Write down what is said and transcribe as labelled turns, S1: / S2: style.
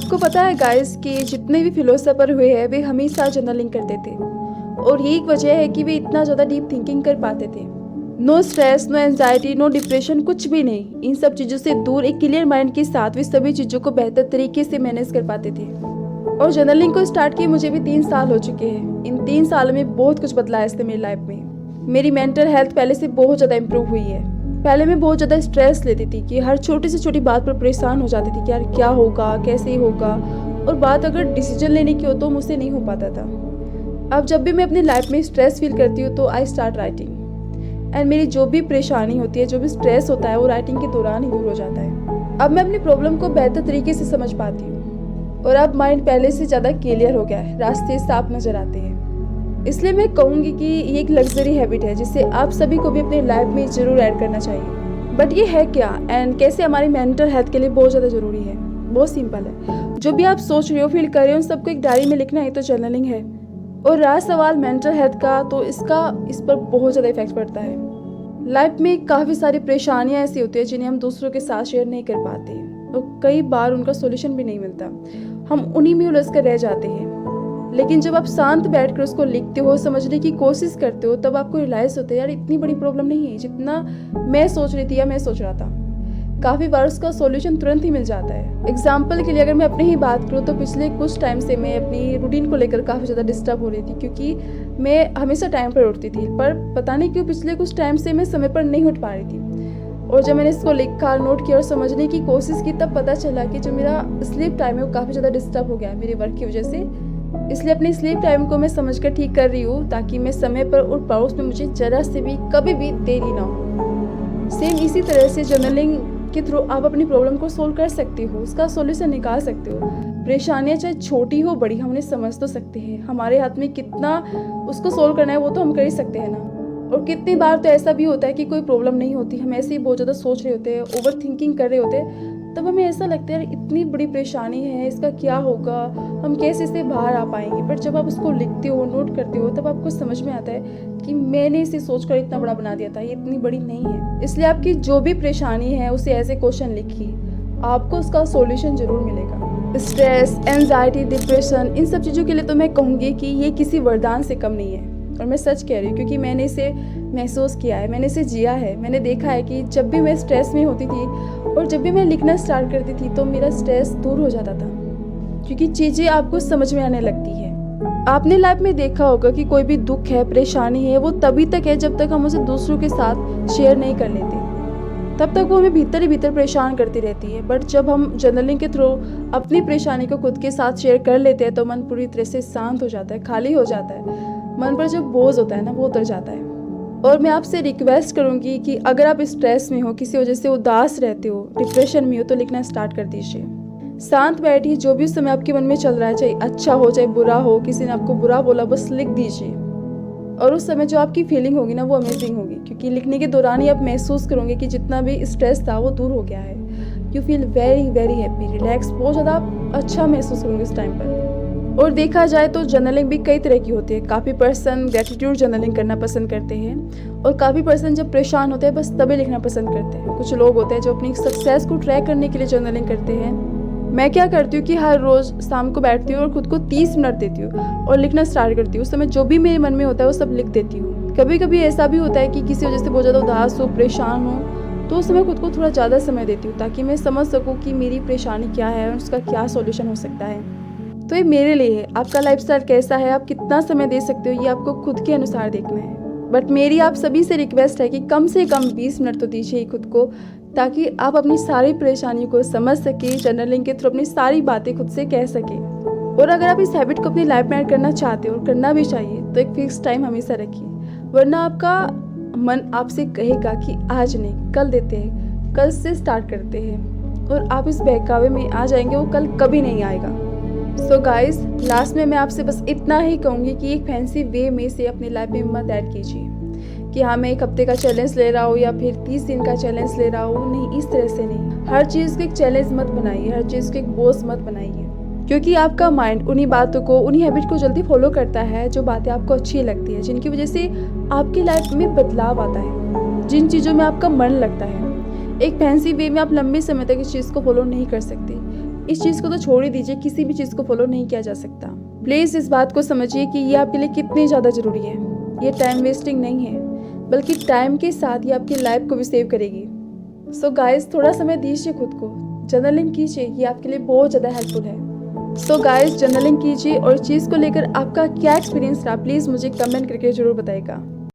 S1: आपको पता है गाइस कि जितने भी फिलोसोफर हुए हैं वे हमेशा जर्नलिंग करते थे और यही एक वजह है कि वे इतना ज़्यादा डीप थिंकिंग कर पाते थे। No stress, no anxiety, no depression, कुछ भी नहीं। इन सब चीज़ों से दूर एक क्लियर माइंड के साथ वे सभी चीज़ों को बेहतर तरीके से मैनेज कर पाते थे। और जर्नलिंग को स्टार्ट किए मुझे भी 3 साल हो चुके हैं। इन 3 सालों में बहुत कुछ बदला है इससे मेरी लाइफ में। मेरी मेंटल हेल्थ पहले से बहुत ज़्यादा इम्प्रूव हुई है। पहले मैं बहुत ज़्यादा स्ट्रेस लेती थी कि हर छोटी से छोटी बात पर परेशान हो जाती थी कि यार क्या होगा, कैसे होगा, और बात अगर डिसीजन लेने की हो तो मुझसे नहीं हो पाता था। अब जब भी मैं अपनी लाइफ में स्ट्रेस फील करती हूँ तो आई स्टार्ट राइटिंग, एंड मेरी जो भी परेशानी होती है, जो भी स्ट्रेस होता है, वो राइटिंग के दौरान ही दूर हो जाता है। अब मैं अपनी प्रॉब्लम को बेहतर तरीके से समझ पाती हूँ और अब माइंड पहले से ज़्यादा क्लियर हो गया है, रास्ते साफ नज़र आते हैं। इसलिए मैं कहूँगी कि ये एक लग्जरी हैबिट है जिसे आप सभी को भी अपनी लाइफ में ज़रूर ऐड करना चाहिए। बट ये है क्या एंड कैसे हमारी मेंटल हेल्थ के लिए बहुत ज़्यादा ज़रूरी है? बहुत सिंपल है। जो भी आप सोच रहे हो, फील कर रहे हो, उन सबको एक डायरी में लिखना है तो जर्नलिंग है। और रहा सवाल मेंटल हेल्थ का, तो इस पर बहुत ज़्यादा इफेक्ट पड़ता है। लाइफ में काफ़ी सारी परेशानियाँ ऐसी होती है जिन्हें हम दूसरों के साथ शेयर नहीं कर पाते और कई बार उनका सोल्यूशन भी नहीं मिलता। हम उन्हीं में उलझ कर रह जाते हैं। लेकिन जब आप शांत बैठकर उसको लिखते हो, समझने की कोशिश करते हो, तब आपको रियलाइज़ होता है यार इतनी बड़ी प्रॉब्लम नहीं है जितना मैं सोच रही थी या मैं सोच रहा था। काफ़ी बार उसका सॉल्यूशन तुरंत ही मिल जाता है। एग्जाम्पल के लिए अगर मैं अपनी ही बात करूँ तो पिछले कुछ टाइम से मैं अपनी रूटीन को लेकर काफ़ी ज़्यादा डिस्टर्ब हो रही थी, क्योंकि मैं हमेशा टाइम पर उठती थी, पर पता नहीं क्यों पिछले कुछ टाइम से मैं समय पर नहीं उठ पा रही थी। और जब मैंने इसको लिखा, नोट किया और समझने की कोशिश की, तब पता चला कि जो मेरा स्लीप टाइम है वो काफ़ी ज़्यादा डिस्टर्ब हो गया है मेरे वर्क की वजह से। इसलिए अपनी स्लीप टाइम को मैं समझकर ठीक कर रही हूँ ताकि मैं समय पर उठ पाऊँ, उसमें मुझे जरा से भी कभी भी देरी ना हो। सेम इसी तरह से जर्नलिंग के थ्रू आप अपनी प्रॉब्लम को सोल्व कर सकते हो, उसका सॉल्यूशन निकाल सकते हो। परेशानियाँ चाहे छोटी हो बड़ी, हम उन्हें समझ तो सकते हैं। हमारे हाथ में कितना उसको सोल्व करना है वो तो हम कर ही सकते हैं ना। और कितनी बार तो ऐसा भी होता है कि कोई प्रॉब्लम नहीं होती, हम ऐसे ही बहुत ज़्यादा सोच रहे होते हैं, ओवर थिंकिंग कर रहे होते हैं, तब हमें ऐसा लगता है यार इतनी बड़ी परेशानी है, इसका क्या होगा, हम कैसे इससे बाहर आ पाएंगे। बट जब आप उसको लिखते हो, नोट करते हो, तब आपको समझ में आता है कि मैंने इसे सोचकर इतना बड़ा बना दिया था, ये इतनी बड़ी नहीं है। इसलिए आपकी जो भी परेशानी है उसे ऐसे क्वेश्चन लिखिए, आपको उसका सॉल्यूशन जरूर मिलेगा। स्ट्रेस, एंजाइटी, डिप्रेशन, इन सब चीज़ों के लिए तो मैं कहूँगी कि ये किसी वरदान से कम नहीं है। और मैं सच कह रही हूँ क्योंकि मैंने इसे महसूस किया है, मैंने इसे जिया है। मैंने देखा है कि जब भी मैं स्ट्रेस में होती थी और जब भी मैं लिखना स्टार्ट करती थी तो मेरा स्ट्रेस दूर हो जाता था, क्योंकि चीज़ें आपको समझ में आने लगती है। आपने लाइफ में देखा होगा कि कोई भी दुख है, परेशानी है, वो तभी तक है जब तक हम उसे दूसरों के साथ शेयर नहीं कर लेते, तब तक वो हमें भीतर ही भीतर परेशान करती रहती है। बट जब हम जर्नलिंग के थ्रू अपनी परेशानी को खुद के साथ शेयर कर लेते हैं तो मन पूरी तरह से शांत हो जाता है, खाली हो जाता है। मन पर जो बोझ होता है ना, वो उतर जाता है। और मैं आपसे रिक्वेस्ट करूंगी कि अगर आप स्ट्रेस में हो, किसी वजह से उदास रहते हो, डिप्रेशन में हो, तो लिखना स्टार्ट कर दीजिए। शांत बैठिए, जो भी उस समय आपके मन में चल रहा है, चाहे अच्छा हो चाहे बुरा हो, किसी ने आपको बुरा बोला, बस लिख दीजिए। और उस समय जो आपकी फीलिंग होगी ना, वो अमेजिंग होगी, क्योंकि लिखने के दौरान ही आप महसूस करोगे कि जितना भी स्ट्रेस था वो दूर हो गया है। You feel very very happy, relax, बहुत ज़्यादा अच्छा महसूस करोगे इस टाइम पर। और देखा जाए तो जर्नलिंग भी कई तरह की होती है। काफ़ी पर्सन ग्रेटिट्यूड जर्नलिंग करना पसंद करते हैं और काफ़ी पर्सन जब परेशान होते हैं बस तभी लिखना पसंद करते हैं। कुछ लोग होते हैं जो अपनी सक्सेस को ट्रैक करने के लिए जर्नलिंग करते हैं। मैं क्या करती हूँ कि हर रोज़ शाम को बैठती हूँ और खुद को 30 मिनट देती हूँ और लिखना स्टार्ट करती हूँ। उस समय जो भी मेरे मन में होता है वो सब लिख देती हूँ। कभी कभी ऐसा भी होता है कि किसी वजह से बहुत ज़्यादा उदास हो, परेशान हो, तो उस समय खुद को थोड़ा ज़्यादा समय देती हूँ ताकि मैं समझ सकूँ कि मेरी परेशानी क्या है और उसका क्या सॉल्यूशन हो सकता है। तो ये मेरे लिए है। आपका लाइफस्टाइल कैसा है, आप कितना समय दे सकते हो, ये आपको खुद के अनुसार देखना है। बट मेरी आप सभी से रिक्वेस्ट है कि कम से कम 20 मिनट तो दीजिए खुद को, ताकि आप अपनी सारी परेशानियों को समझ सके, जर्नलिंग के थ्रू अपनी सारी बातें खुद से कह सके। और अगर आप इस हैबिट को अपनी लाइफ में ऐड करना चाहते हो, और करना भी चाहिए, तो एक फिक्स टाइम हमेशा रखिए, वरना आपका मन आपसे कहेगा कि आज नहीं, कल देते हैं, कल से स्टार्ट करते हैं, और आप इस बहकावे में आ जाएंगे, वो कल कभी नहीं आएगा। सो गाइज, लास्ट में मैं आपसे बस इतना ही कहूँगी कि एक फैंसी वे में से अपनी लाइफ में मत ऐड कीजिए कि हाँ मैं 1 हफ्ते का चैलेंज ले रहा हूँ या फिर 30 दिन का चैलेंज ले रहा हूँ। नहीं, इस तरह से नहीं। हर चीज़ को एक चैलेंज मत बनाइए, हर चीज़ को एक बोझ मत बनाइए, क्योंकि आपका माइंड उन्हीं बातों को, उन्हीं हैबिट को जल्दी फॉलो करता है जो बातें आपको अच्छी लगती है, जिनकी वजह से आपकी लाइफ में बदलाव आता है, जिन चीज़ों में आपका मन लगता है। एक फैंसी वे में आप लंबे समय तक इस चीज़ को फॉलो नहीं कर सकते। इस चीज़ को तो छोड़ ही दीजिए, किसी भी चीज़ को फॉलो नहीं किया जा सकता। प्लीज़ इस बात को समझिए कि ये आपके लिए कितनी ज़्यादा ज़रूरी है। ये टाइम वेस्टिंग नहीं है, बल्कि टाइम के साथ ये आपकी लाइफ को भी सेव करेगी। सो गाइस, थोड़ा समय दीजिए खुद को, जर्नलिंग कीजिए, ये आपके लिए बहुत ज़्यादा हेल्पफुल है। सो गाइस, जर्नलिंग कीजिए और इस चीज़ को लेकर आपका क्या एक्सपीरियंस रहा, प्लीज़ मुझे कमेंट करके ज़रूर बताइएगा।